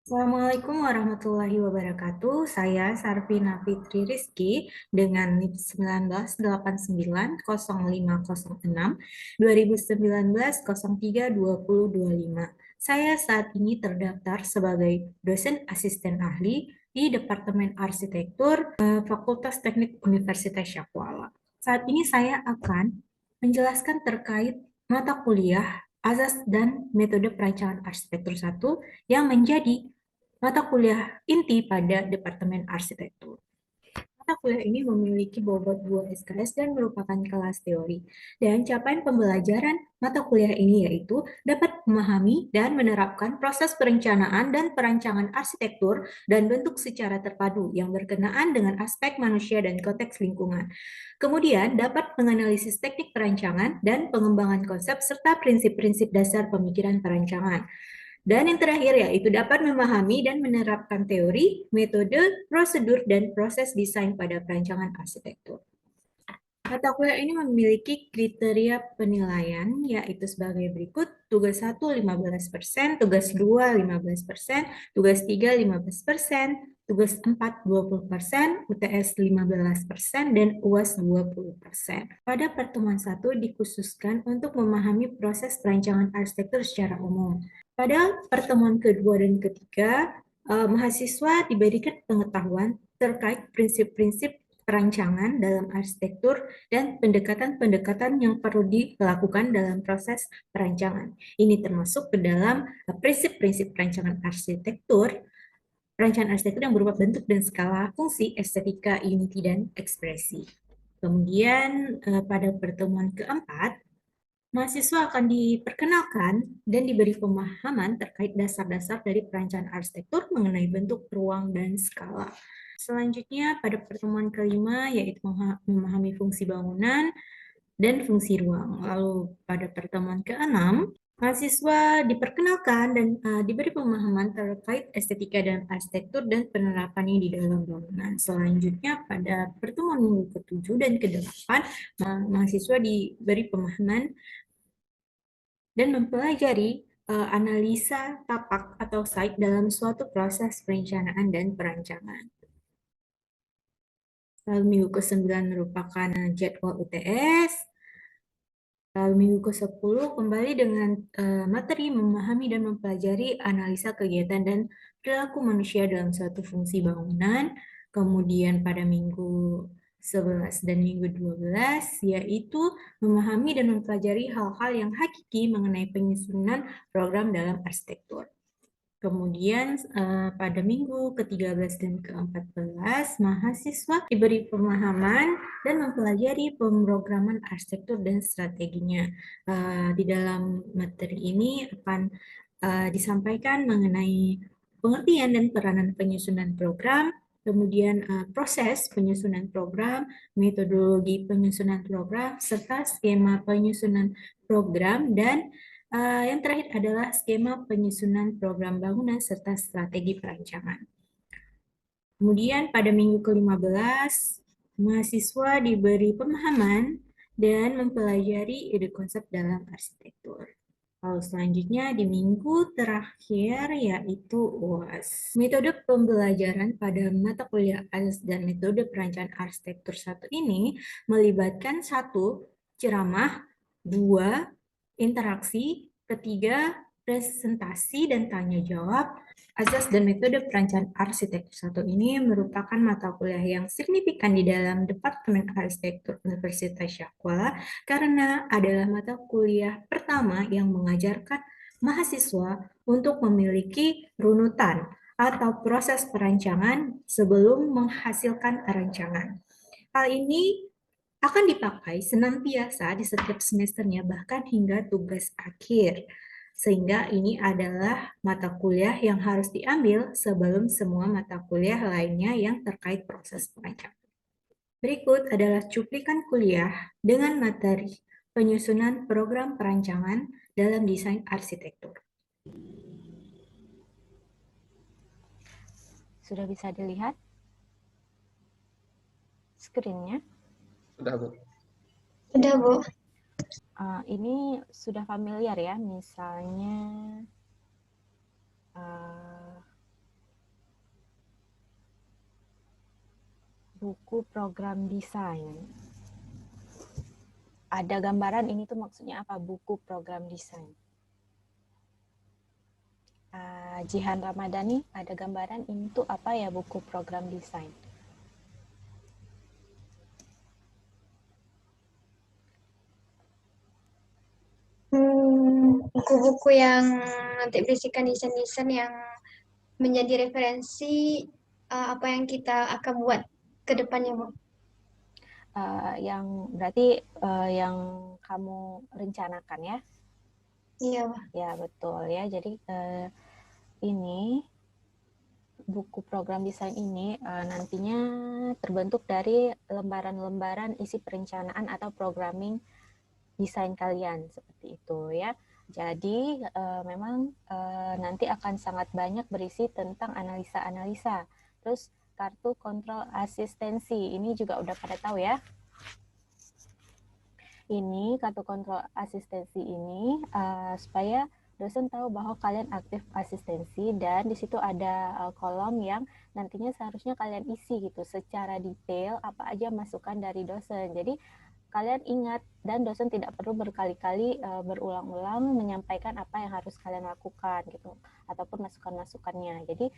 Assalamualaikum warahmatullahi wabarakatuh. Saya Sarvina Fitri Rizky dengan NIP 19890506 2019-03-2025. Saya saat ini terdaftar sebagai dosen asisten ahli di Departemen Arsitektur Fakultas Teknik Universitas Syakwala. Saat ini saya akan menjelaskan terkait mata kuliah Azas dan Metode Perancangan Arsitektur 1 yang menjadi mata kuliah inti pada Departemen Arsitektur. Mata kuliah ini memiliki bobot 2 SKS dan merupakan kelas teori. Dan capaian pembelajaran mata kuliah ini yaitu dapat memahami dan menerapkan proses perencanaan dan perancangan arsitektur dan bentuk secara terpadu yang berkenaan dengan aspek manusia dan konteks lingkungan. Kemudian dapat menganalisis teknik perancangan dan pengembangan konsep serta prinsip-prinsip dasar pemikiran perancangan. Dan yang terakhir yaitu dapat memahami dan menerapkan teori, metode, prosedur, dan proses desain pada perancangan arsitektur. Mata kuliah ini memiliki kriteria penilaian yaitu sebagai berikut: tugas 1 15%, tugas 2 15%, tugas 3 15%, tugas 4 20%, UTS 15%, dan UAS 20%. Pada pertemuan 1 dikhususkan untuk memahami proses perancangan arsitektur secara umum. Pada pertemuan kedua dan ketiga, mahasiswa diberikan pengetahuan terkait prinsip-prinsip perancangan dalam arsitektur dan pendekatan-pendekatan yang perlu dilakukan dalam proses perancangan. Ini termasuk ke dalam prinsip-prinsip perancangan arsitektur, yang berupa bentuk dan skala, fungsi, estetika, unity, dan ekspresi. Kemudian pada pertemuan keempat, mahasiswa akan diperkenalkan dan diberi pemahaman terkait dasar-dasar dari perancangan arsitektur mengenai bentuk, ruang, dan skala. Selanjutnya, pada pertemuan kelima, yaitu memahami fungsi bangunan dan fungsi ruang. Lalu pada pertemuan keenam, mahasiswa diperkenalkan dan diberi pemahaman terkait estetika dan arsitektur dan penerapannya di dalam bangunan. Selanjutnya, pada pertemuan minggu ke-7 dan ke-8, mahasiswa diberi pemahaman dan mempelajari analisa tapak atau site dalam suatu proses perencanaan dan perancangan. Lalu minggu ke-9 merupakan jadwal UTS. Lalu minggu ke-10 kembali dengan materi memahami dan mempelajari analisa kegiatan dan perilaku manusia dalam suatu fungsi bangunan. Kemudian pada minggu 11 dan minggu 12 yaitu memahami dan mempelajari hal-hal yang hakiki mengenai penyusunan program dalam arsitektur. Kemudian pada minggu ke-13 dan ke-14, mahasiswa diberi pemahaman dan mempelajari pemrograman arsitektur dan strateginya. Di dalam materi ini akan disampaikan mengenai pengertian dan peranan penyusunan program, kemudian proses penyusunan program, metodologi penyusunan program, serta skema penyusunan program, dan yang terakhir adalah skema penyusunan program bangunan serta strategi perancangan. Kemudian pada minggu ke-15, mahasiswa diberi pemahaman dan mempelajari ide konsep dalam arsitektur. Lalu selanjutnya di minggu terakhir yaitu UAS. Metode pembelajaran pada mata kuliah Azas dan Metode Perancangan Arsitektur 1 ini melibatkan 1. Ceramah, 2. Interaksi, ketiga, presentasi dan tanya jawab. Azas dan Metode Perancangan Arsitektur 1 ini merupakan mata kuliah yang signifikan di dalam Departemen Arsitektur Universitas Syakwala karena adalah mata kuliah pertama yang mengajarkan mahasiswa untuk memiliki runutan atau proses perancangan sebelum menghasilkan rancangan. Hal ini akan dipakai senantiasa di setiap semesternya, bahkan hingga tugas akhir. Sehingga ini adalah mata kuliah yang harus diambil sebelum semua mata kuliah lainnya yang terkait proses perancangan. Berikut adalah cuplikan kuliah dengan materi penyusunan program perancangan dalam desain arsitektur. Sudah bisa dilihat screen-nya? Sudah, Bu. Sudah, Bu. Ini sudah familiar ya, misalnya buku program desain. Ada gambaran ini tuh maksudnya apa, buku program desain? Jihan Ramadhani, ada gambaran ini tuh apa ya buku program desain? Buku-buku yang nanti berisikan desain-desain yang menjadi referensi apa yang kita akan buat ke depannya, Bu. Yang berarti yang kamu rencanakan ya? Iya, Bu. Ya betul ya. Jadi ini buku program desain ini nantinya terbentuk dari lembaran-lembaran isi perencanaan atau programming desain kalian seperti itu ya. Jadi memang nanti akan sangat banyak berisi tentang analisa-analisa. Terus kartu kontrol asistensi ini juga udah pada tahu ya. Ini kartu kontrol asistensi ini supaya dosen tahu bahwa kalian aktif asistensi, dan di situ ada kolom yang nantinya seharusnya kalian isi gitu secara detail apa aja masukan dari dosen. Jadi kalian ingat dan dosen tidak perlu berkali-kali berulang-ulang menyampaikan apa yang harus kalian lakukan gitu ataupun masukan-masukannya. Jadi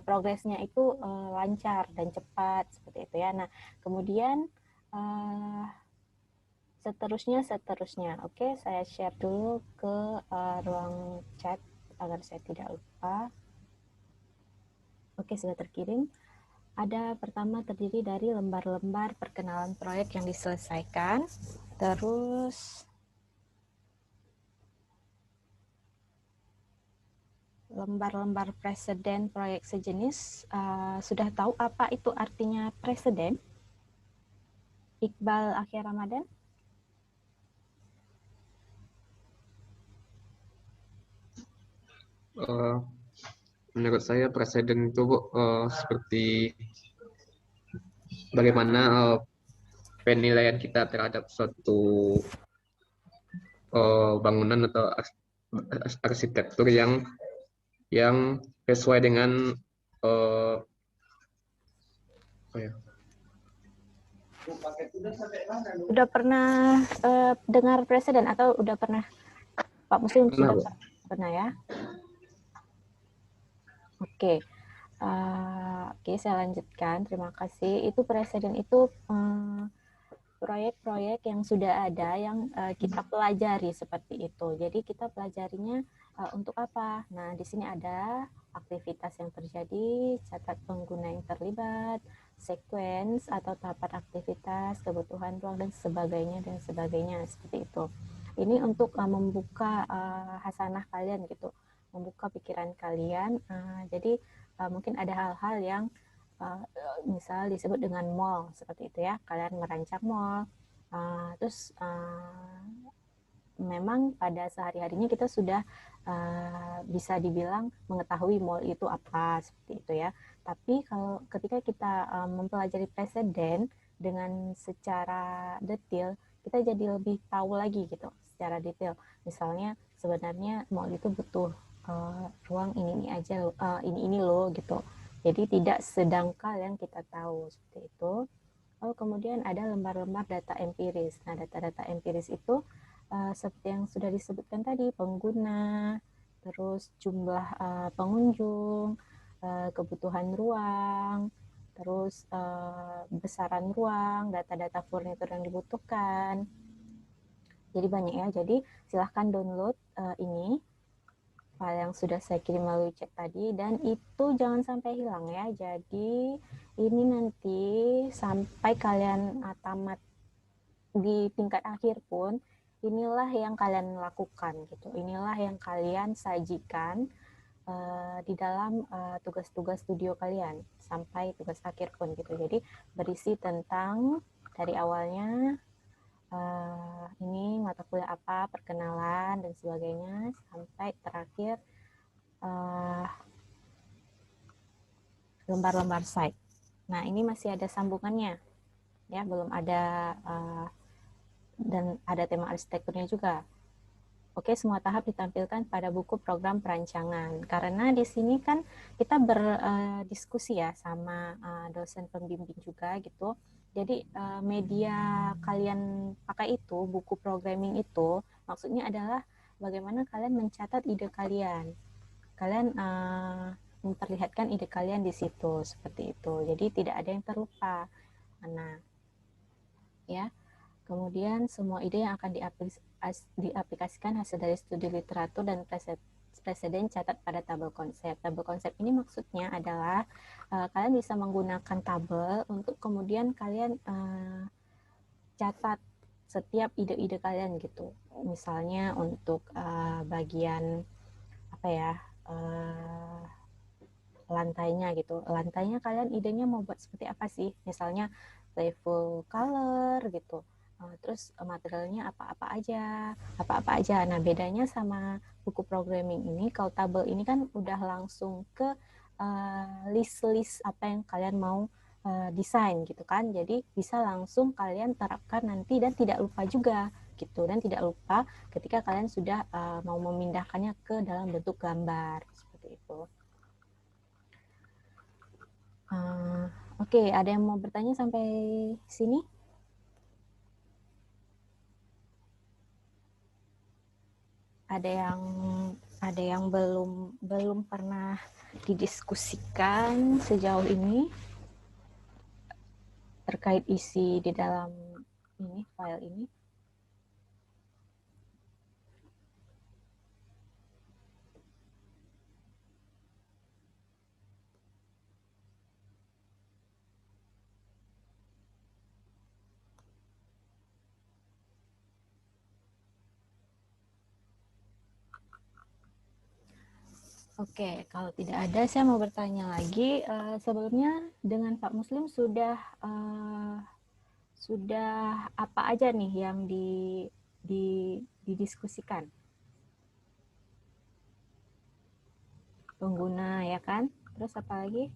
progresnya itu lancar dan cepat seperti itu ya. Nah, kemudian seterusnya. Oke, saya share dulu ke ruang chat agar saya tidak lupa. Oke, sudah terkirim. Ada pertama terdiri dari lembar-lembar perkenalan proyek yang diselesaikan. Terus lembar-lembar preseden proyek sejenis. Sudah tahu apa itu artinya preseden? Iqbal Akhir Ramadan? Menurut saya presiden itu seperti bagaimana penilaian kita terhadap suatu bangunan atau arsitektur yang sesuai dengan Udah pernah dengar presiden atau udah pernah Pak Muslim sudah pernah ya? Oke. Oke, saya lanjutkan. Terima kasih. Itu presiden itu proyek-proyek yang sudah ada yang kita pelajari seperti itu. Jadi kita pelajarinya untuk apa? Nah, di sini ada aktivitas yang terjadi, catat pengguna yang terlibat, sequence atau tahapan aktivitas, kebutuhan ruang dan sebagainya seperti itu. Ini untuk membuka hasanah kalian gitu, membuka pikiran kalian. Jadi mungkin ada hal-hal yang misal disebut dengan mall seperti itu ya, kalian merancang mall, terus memang pada sehari-harinya kita sudah bisa dibilang mengetahui mall itu apa seperti itu ya. Tapi kalau ketika kita mempelajari preseden dengan secara detail, kita jadi lebih tahu lagi gitu secara detail. Misalnya sebenarnya mall itu butuh ruang ini aja, ini loh gitu. Jadi tidak sedangkal yang kita tahu seperti itu. Lalu kemudian ada lembar-lembar data empiris. Nah, data-data empiris itu seperti yang sudah disebutkan tadi, pengguna, terus jumlah pengunjung, kebutuhan ruang, terus besaran ruang, data-data furnitur yang dibutuhkan. Jadi banyak ya. Jadi silahkan download ini file yang sudah saya kirim melalui chat tadi, dan itu jangan sampai hilang ya. Jadi ini nanti sampai kalian tamat di tingkat akhir pun inilah yang kalian lakukan gitu. Inilah yang kalian sajikan di dalam tugas-tugas studio kalian sampai tugas akhir pun gitu. Jadi berisi tentang dari awalnya ini mata kuliah apa, perkenalan dan sebagainya, sampai terakhir lembar-lembar site. Nah, ini masih ada sambungannya ya, belum ada dan ada tema arsitekturnya juga. Oke, semua tahap ditampilkan pada buku program perancangan. Karena di sini kan kita berdiskusi ya sama dosen pembimbing juga gitu. Jadi media kalian pakai itu, buku programming itu, maksudnya adalah bagaimana kalian mencatat ide kalian. Kalian memperlihatkan ide kalian di situ, seperti itu. Jadi tidak ada yang terlupa. Nah, ya. Kemudian semua ide yang akan diaplikasikan hasil dari studi literatur dan preseden catat pada tabel konsep. Tabel konsep ini maksudnya adalah kalian bisa menggunakan tabel untuk kemudian kalian catat setiap ide-ide kalian gitu. Misalnya untuk bagian apa ya, lantainya gitu. Lantainya kalian idenya mau buat seperti apa sih? Misalnya playful color gitu. Terus materialnya apa-apa aja. Nah, bedanya sama buku programming ini, kalau tabel ini kan udah langsung ke list-list apa yang kalian mau desain gitu kan. Jadi bisa langsung kalian terapkan nanti dan tidak lupa juga gitu. Dan tidak lupa ketika kalian sudah mau memindahkannya ke dalam bentuk gambar seperti itu. Oke, ada yang mau bertanya sampai sini? Ada yang belum pernah didiskusikan sejauh ini terkait isi di dalam ini file ini? Oke, kalau tidak ada, saya mau bertanya lagi. Sebelumnya dengan Pak Muslim sudah apa aja nih yang didiskusikan? Pengguna ya kan? Terus apa lagi?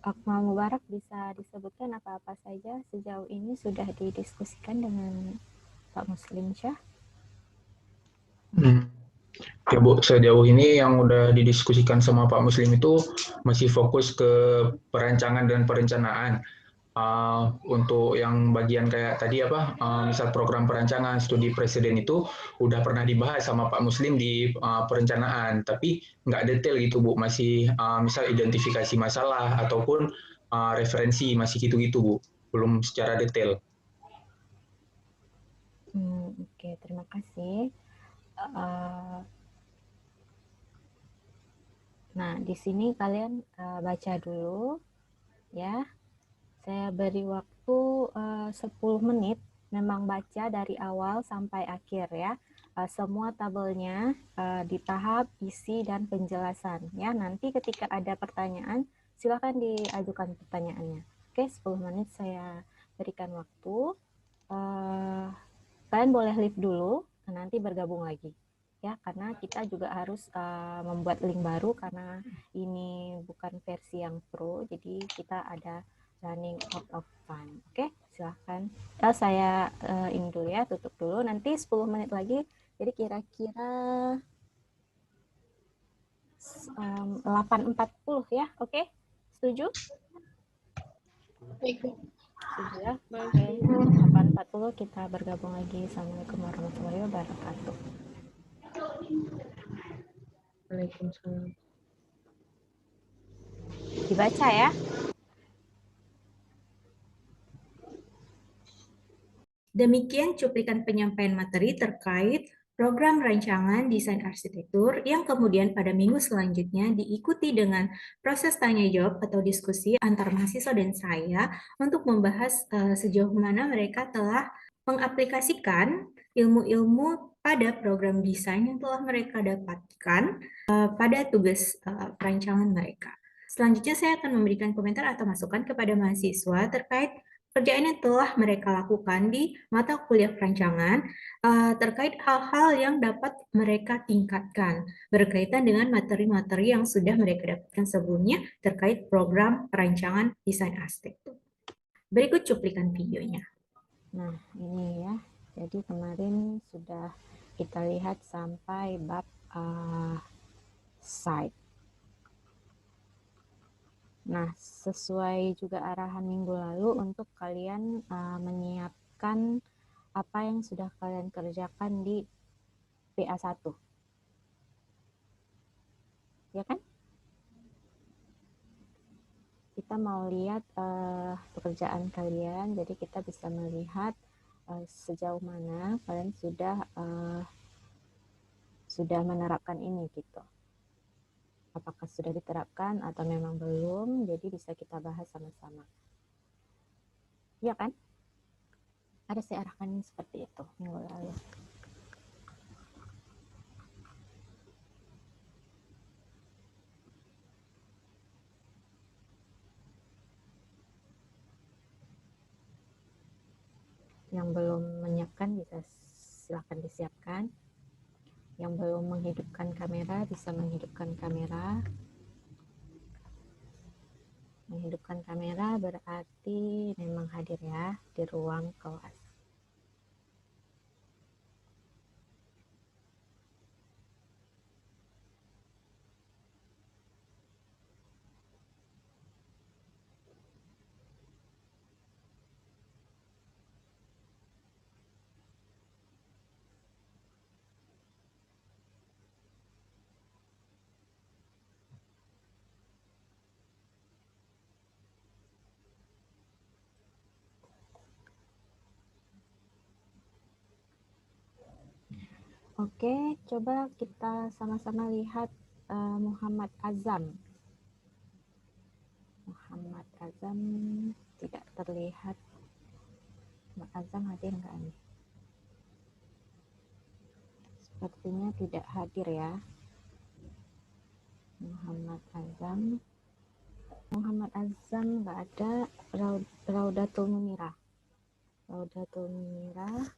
Akmal Mubarak, bisa disebutkan apa-apa saja sejauh ini sudah didiskusikan dengan Pak Muslim Syah? Ya Bu, sejauh ini yang udah didiskusikan sama Pak Muslim itu masih fokus ke perancangan dan perencanaan. Untuk yang bagian kayak tadi misal program perancangan studi presiden itu udah pernah dibahas sama Pak Muslim di perencanaan, tapi nggak detail gitu Bu, masih misal identifikasi masalah ataupun referensi masih gitu-gitu Bu, belum secara detail. Oke, terima kasih. Nah, di sini kalian baca dulu ya. Saya beri waktu 10 menit, memang baca dari awal sampai akhir ya. Semua tabelnya di tahap isi dan penjelasan ya. Nanti ketika ada pertanyaan, silakan diajukan pertanyaannya. Oke, 10 menit saya berikan waktu. Kalian boleh leave dulu, nanti bergabung lagi ya, karena kita juga harus membuat link baru karena ini bukan versi yang pro, jadi kita ada running out of time. Oke, silahkan. Saya ini dulu ya, tutup dulu. Nanti 10 menit lagi, jadi kira-kira 8.40 ya. Oke, setuju? Setuju ya? Oke, 8.40 kita bergabung lagi. Assalamualaikum warahmatullahi wabarakatuh. Waalaikumsalam. Dibaca ya. Demikian cuplikan penyampaian materi terkait program rancangan desain arsitektur yang kemudian pada minggu selanjutnya diikuti dengan proses tanya jawab atau diskusi antar mahasiswa dan saya untuk membahas sejauh mana mereka telah mengaplikasikan ilmu-ilmu pada program desain yang telah mereka dapatkan pada tugas perancangan mereka. Selanjutnya saya akan memberikan komentar atau masukan kepada mahasiswa terkait kerjaan yang telah mereka lakukan di mata kuliah perancangan terkait hal-hal yang dapat mereka tingkatkan berkaitan dengan materi-materi yang sudah mereka dapatkan sebelumnya terkait program perancangan desain arsitektur. Berikut cuplikan videonya. Nah, ini ya. Jadi kemarin sudah kita lihat sampai bab site. Nah, sesuai juga arahan minggu lalu untuk kalian menyiapkan apa yang sudah kalian kerjakan di PA1. Ya kan? Kita mau lihat pekerjaan kalian, jadi kita bisa melihat sejauh mana kalian sudah menerapkan ini gitu. Apakah sudah diterapkan atau memang belum, jadi bisa kita bahas sama-sama. Ya kan? Ada saya arahkan seperti itu minggu lalu. Yang belum menyiapkan bisa silakan disiapkan. Yang belum menghidupkan kamera bisa menghidupkan kamera. Menghidupkan kamera berarti memang hadir ya di ruang kelas. Oke, coba kita sama-sama lihat Muhammad Azam. Muhammad Azam tidak terlihat. Muhammad Azam hadir nggak nih? Sepertinya tidak hadir ya. Muhammad Azam nggak ada. Raudatul Munirah. Raudatul Munirah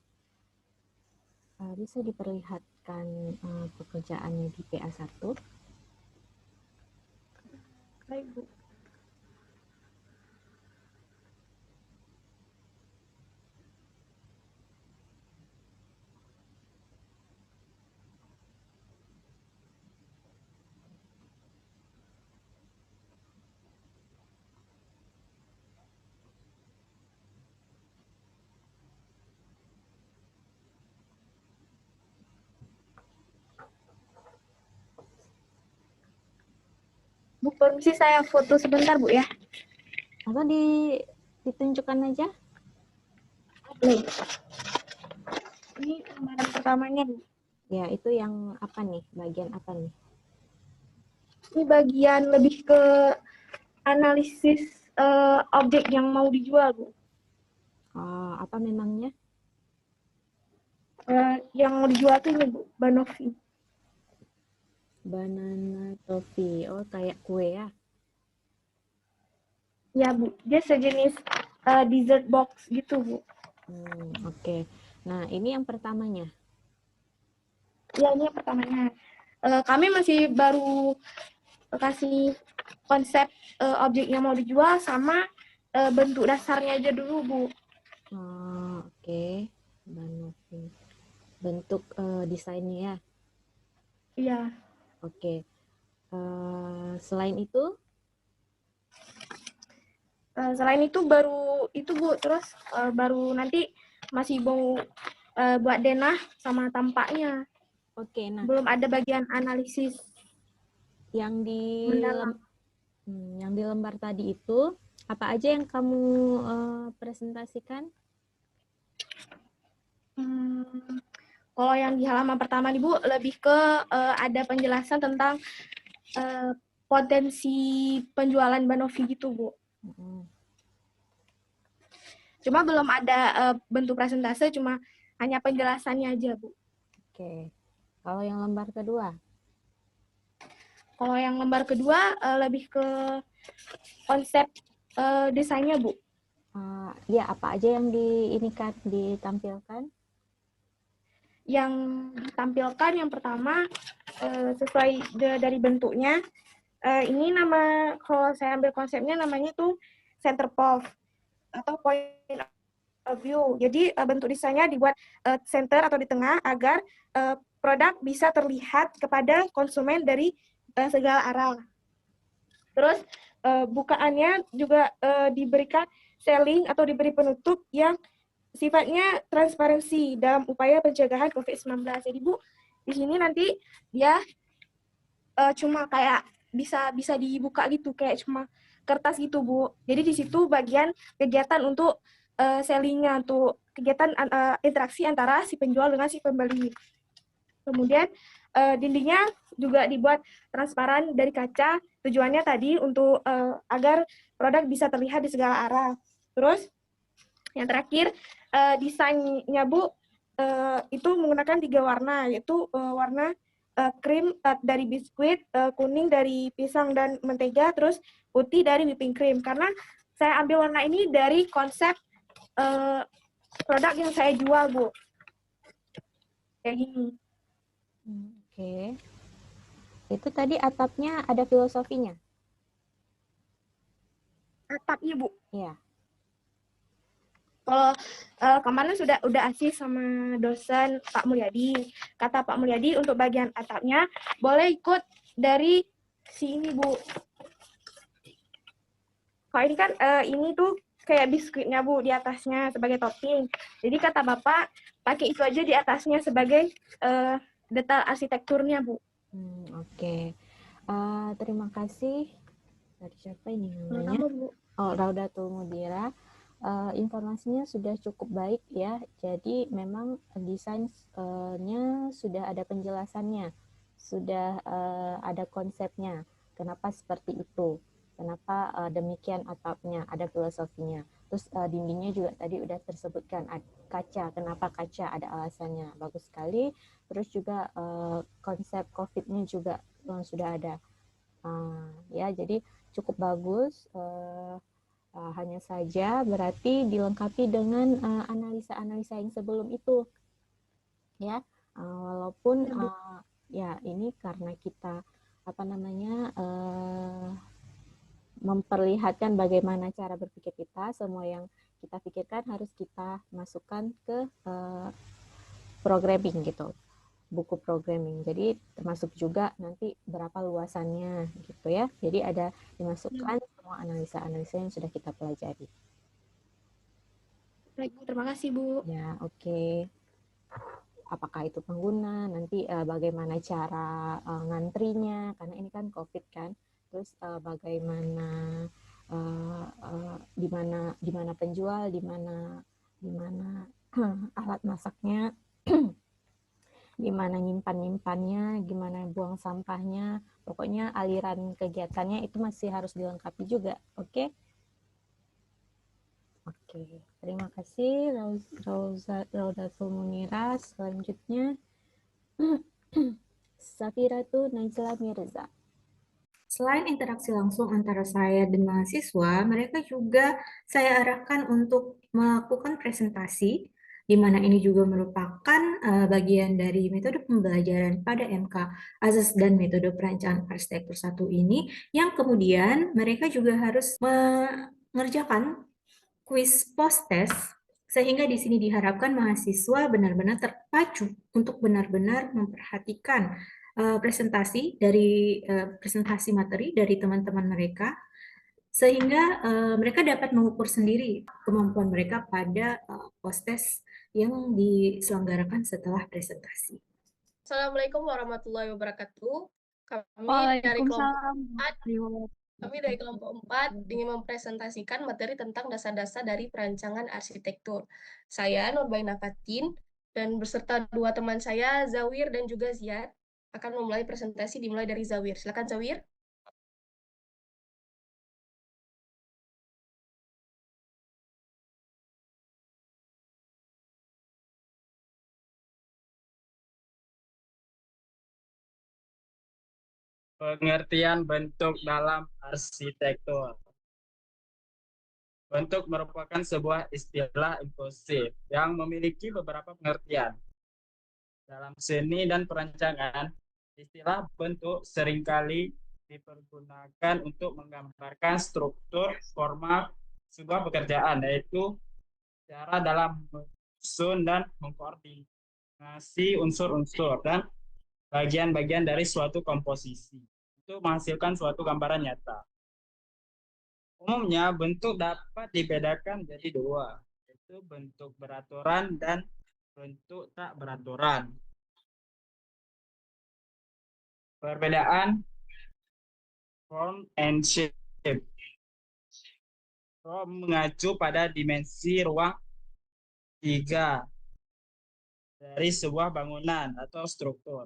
bisa diperlihatkan pekerjaannya di PA1. Baik, Bu. Bu, permisi saya foto sebentar, Bu ya. Atau ditunjukkan aja? Baik. Ini lembaran pertamanya, Bu. Ya, itu yang apa nih? Bagian apa nih? Ini bagian lebih ke analisis objek yang mau dijual, Bu. Apa memangnya? Yang mau dijual tuh ini, Bu, Banoffee. Banana toffee. Oh, kayak kue ya? Ya, Bu. Dia sejenis dessert box gitu, Bu. Oke. Nah, ini yang pertamanya. Ya, ini yang pertamanya. Kami masih baru kasih konsep objek yang mau dijual sama bentuk dasarnya aja dulu, Bu. Oke. Banoffee. Bentuk desainnya ya? Iya. Oke. Selain itu? Selain itu baru itu, Bu, terus baru nanti masih mau buat denah sama tampaknya. Oke, nah Belum ada bagian analisis yang di mendalam. yang di lembar tadi itu apa aja yang kamu presentasikan? Kalau yang di halaman pertama nih, Bu, lebih ke ada penjelasan tentang potensi penjualan Banoffee gitu, Bu. Cuma belum ada bentuk presentase, cuma hanya penjelasannya aja, Bu. Oke. Kalau yang lembar kedua? Kalau yang lembar kedua lebih ke konsep desainnya, Bu. Ya, apa aja yang ditampilkan? Yang ditampilkan yang pertama sesuai dari bentuknya. Ini nama, kalau saya ambil konsepnya namanya tuh center pov atau point view. Jadi bentuk desainnya dibuat center atau di tengah agar produk bisa terlihat kepada konsumen dari segala arah. Terus bukaannya juga diberikan selling atau diberi penutup yang sifatnya transparansi dalam upaya pencegahan COVID-19. Jadi Bu, di sini nanti dia cuma kayak bisa dibuka gitu, kayak cuma kertas gitu Bu. Jadi di situ bagian kegiatan untuk sellingnya, untuk kegiatan interaksi antara si penjual dengan si pembeli. Kemudian dindingnya juga dibuat transparan dari kaca. Tujuannya tadi untuk agar produk bisa terlihat di segala arah. Terus yang terakhir desainnya Bu itu menggunakan 3 warna, yaitu warna krim dari biskuit, kuning dari pisang dan mentega, terus putih dari whipping cream. Karena saya ambil warna ini dari konsep produk yang saya jual Bu. Kayak gini. Oke. Itu tadi atapnya ada filosofinya? Atapnya Bu. Iya. Kalau kemarin udah asih sama dosen Pak Mulyadi. Kata Pak Mulyadi untuk bagian atapnya boleh ikut dari sini Bu. Kalau ini kan ini tuh kayak biskuitnya Bu di atasnya sebagai topping. Jadi kata Bapak pakai itu aja di atasnya sebagai detail arsitekturnya Bu. Oke. Terima kasih. Dari siapa ini namanya? Sama Bu. Oh, Raudatul Mudira. Informasinya sudah cukup baik ya. Jadi memang desainnya sudah ada penjelasannya, sudah ada konsepnya. Kenapa seperti itu? Kenapa demikian atapnya? Ada filosofinya. Terus dindingnya juga tadi udah tersebutkan kaca. Kenapa kaca? Ada alasannya. Bagus sekali. Terus juga konsep COVID-nya juga sudah ada. Ya, jadi cukup bagus. Hanya saja berarti dilengkapi dengan analisa-analisa yang sebelum itu, ya. Walaupun ya ini karena kita memperlihatkan bagaimana cara berpikir kita, semua yang kita pikirkan harus kita masukkan ke programming gitu, buku programming. Jadi termasuk juga nanti berapa luasannya gitu ya. Jadi ada dimasukkan semua analisa-analisa yang sudah kita pelajari. Baik Bu, terima kasih Bu. Ya, oke. Apakah itu pengguna, nanti bagaimana cara ngantrinya, karena ini kan COVID kan. Terus bagaimana di mana penjual, di mana alat masaknya, di mana nyimpannya, gimana buang sampahnya, pokoknya aliran kegiatannya itu masih harus dilengkapi juga, oke? Oke, terima kasih Raudatul Munira. Selanjutnya Safiratu Najla Mirza. Selain interaksi langsung antara saya dan mahasiswa, mereka juga saya arahkan untuk melakukan presentasi, di mana ini juga merupakan bagian dari metode pembelajaran pada MK Azas dan metode perancangan arsitektur 1 ini, yang kemudian mereka juga harus mengerjakan kuis post-test, sehingga di sini diharapkan mahasiswa benar-benar terpacu untuk benar-benar memperhatikan presentasi materi dari teman-teman mereka, sehingga mereka dapat mengukur sendiri kemampuan mereka pada post-test yang diselenggarakan setelah presentasi. Assalamualaikum warahmatullahi wabarakatuh. Kami dari kelompok 4 ingin mempresentasikan materi tentang dasar-dasar dari perancangan arsitektur. Saya Nurbaina Fatin dan beserta 2 teman saya, Zawir dan juga Ziyad, akan memulai presentasi dimulai dari Zawir. Silakan Zawir. Pengertian bentuk dalam arsitektur. Bentuk merupakan sebuah istilah inklusif yang memiliki beberapa pengertian. Dalam seni dan perancangan, istilah bentuk seringkali dipergunakan untuk menggambarkan struktur, forma sebuah pekerjaan, yaitu cara dalam menyusun dan mengkoordinasi unsur-unsur dan bagian-bagian dari suatu komposisi untuk menghasilkan suatu gambaran nyata. Umumnya bentuk dapat dibedakan jadi dua, yaitu bentuk beraturan dan bentuk tak beraturan. Perbedaan form and shape. Form mengacu pada dimensi ruang 3 dari sebuah bangunan atau struktur.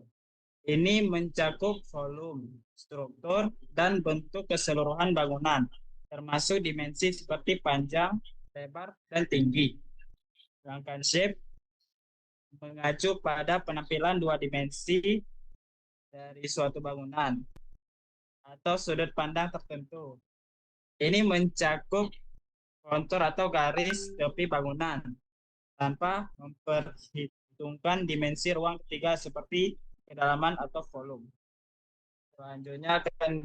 Ini mencakup volume, struktur, dan bentuk keseluruhan bangunan, termasuk dimensi seperti panjang, lebar, dan tinggi. Sedangkan shape mengacu pada penampilan dua dimensi dari suatu bangunan atau sudut pandang tertentu. Ini mencakup kontur atau garis tepi bangunan tanpa memperhitungkan dimensi ruang ketiga seperti kedalaman atau volume. Selanjutnya akan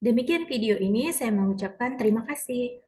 Demikian video ini, saya mengucapkan terima kasih.